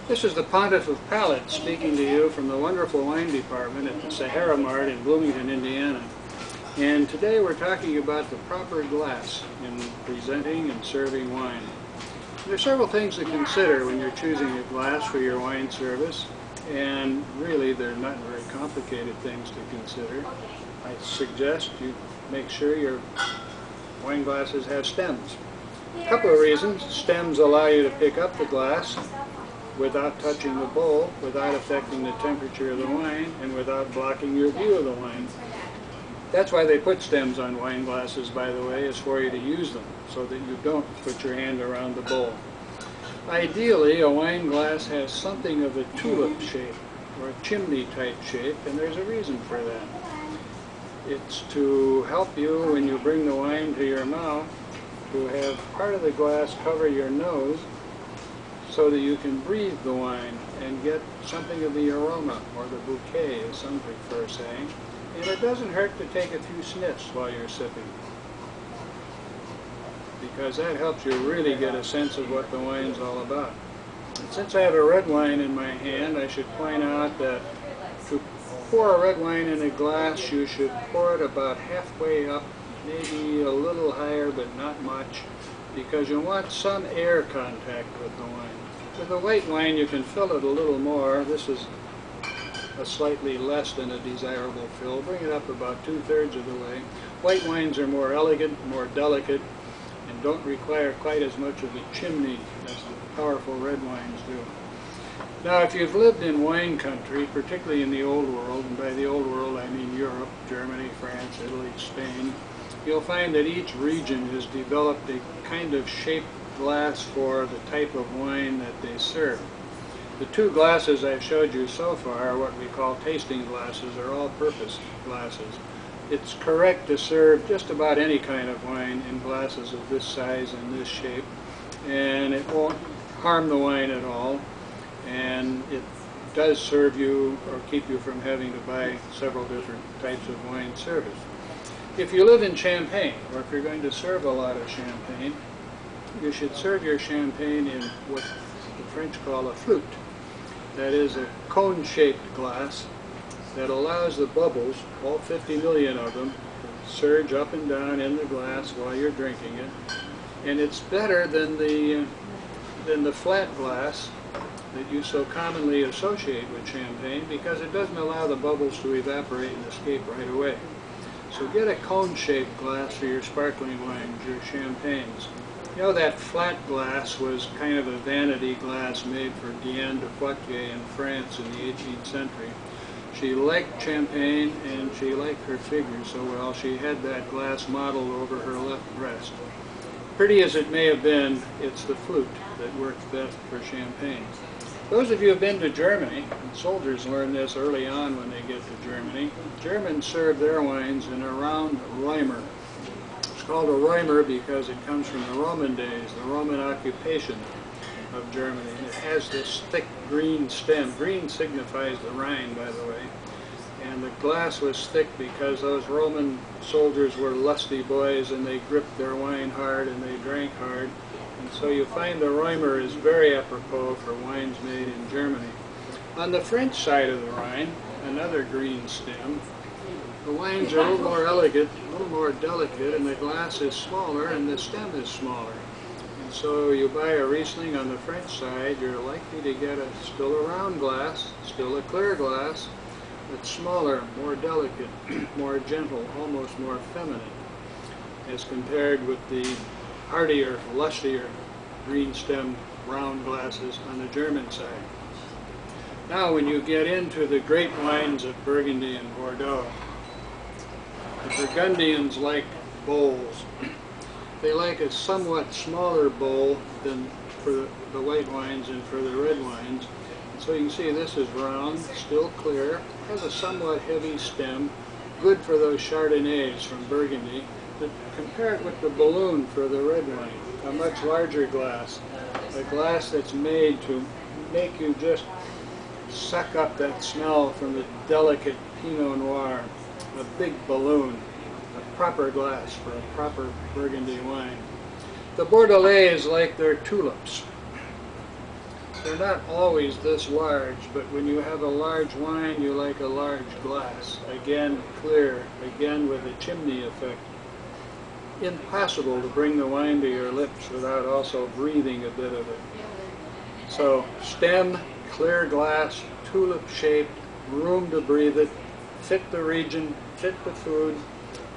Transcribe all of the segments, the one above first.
This is the Pontiff of Palate speaking to you from the wonderful wine department at the Sahara Mart in Bloomington, Indiana. And today we're talking about the proper glass in presenting and serving wine. There are several things to consider when you're choosing a glass for your wine service, and really they're not very complicated things to consider. I suggest you make sure your wine glasses have stems. A couple of reasons. Stems allow you to pick up the glass without touching the bowl, without affecting the temperature of the wine, and without blocking your view of the wine. That's why they put stems on wine glasses, by the way, is for you to use them, so that you don't put your hand around the bowl. Ideally, a wine glass has something of a tulip shape, or a chimney-type shape, and there's a reason for that. It's to help you, when you bring the wine to your mouth, to have part of the glass cover your nose, so that you can breathe the wine and get something of the aroma, or the bouquet, as some prefer saying. And it doesn't hurt to take a few sniffs while you're sipping, because that helps you really get a sense of what the wine's all about. And since I have a red wine in my hand, I should point out that to pour a red wine in a glass, you should pour it about halfway up, maybe a little higher, but not much, because you want some air contact with the wine. With a white wine, you can fill it a little more. This is a slightly less than a desirable fill. Bring it up about 2/3 of the way. White wines are more elegant, more delicate, and don't require quite as much of a chimney as the powerful red wines do. Now, if you've lived in wine country, particularly in the Old World, and by the Old World I mean Europe, Germany, France, Italy, Spain, you'll find that each region has developed a kind of shaped glass for the type of wine that they serve. The two glasses I've showed you so far are what we call tasting glasses, or all-purpose glasses. It's correct to serve just about any kind of wine in glasses of this size and this shape, and it won't harm the wine at all, and it does serve you or keep you from having to buy several different types of wine service. If you live in Champagne, or if you're going to serve a lot of champagne, you should serve your champagne in what the French call a flute. That is a cone-shaped glass that allows the bubbles, all 50 million of them, to surge up and down in the glass while you're drinking it. And it's better than the flat glass that you so commonly associate with champagne, because it doesn't allow the bubbles to evaporate and escape right away. So get a cone-shaped glass for your sparkling wines, your champagnes. You know, that flat glass was kind of a vanity glass made for Diane de Poitiers in France in the 18th century. She liked champagne and she liked her figure so well, she had that glass modeled over her left breast. Pretty as it may have been, it's the flute that works best for champagne. Those of you who have been to Germany, and soldiers learn this early on when they get to Germany, Germans serve their wines in a round Reimer. It's called a Reimer because it comes from the Roman days, the Roman occupation of Germany. And it has this thick green stem. Green signifies the Rhine, by the way. And the glass was thick because those Roman soldiers were lusty boys, and they gripped their wine hard and they drank hard. And so you find the Reimer is very apropos for wines made in Germany. On the French side of the Rhine, another green stem, the wines are a little more elegant, a little more delicate, and the glass is smaller and the stem is smaller. And so you buy a Riesling on the French side, you're likely to get still a round glass, still a clear glass, but smaller, more delicate, more gentle, almost more feminine, as compared with the hardier, lustier green stem round glasses on the German side. Now when you get into the great wines of Burgundy and Bordeaux, the Burgundians like bowls. They like a somewhat smaller bowl than for the white wines and for the red wines. And so you can see this is round, still clear, has a somewhat heavy stem, good for those Chardonnays from Burgundy. But compare it with the balloon for the red wine, a much larger glass, a glass that's made to make you just suck up that smell from the delicate Pinot Noir. A big balloon, a proper glass for a proper Burgundy wine. The Bordelais like their tulips. They're not always this large, but when you have a large wine, you like a large glass. Again, clear, again with a chimney effect. Impossible to bring the wine to your lips without also breathing a bit of it. So, stem, clear glass, tulip-shaped, room to breathe it, fit the region, fit the food,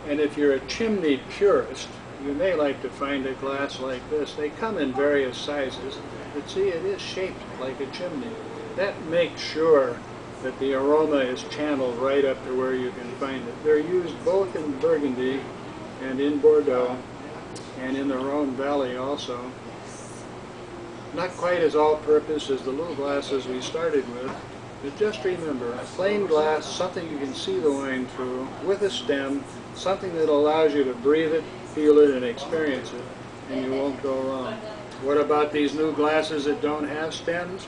and if you're a chimney purist, you may like to find a glass like this. They come in various sizes, but see, it is shaped like a chimney. That makes sure that the aroma is channeled right up to where you can find it. They're used both in Burgundy and in Bordeaux and in the Rhone Valley also. Not quite as all-purpose as the little glasses we started with, but just remember, a plain glass, something you can see the wine through, with a stem, something that allows you to breathe it, feel it, and experience it, and you won't go wrong. What about these new glasses that don't have stems?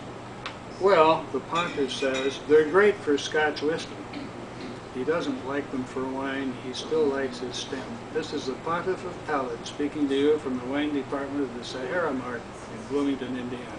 Well, the pontiff says they're great for Scotch whiskey. He doesn't like them for wine, he still likes his stem. This is the Pontiff of Palate speaking to you from the wine department of the Sahara Mart in Bloomington, Indiana.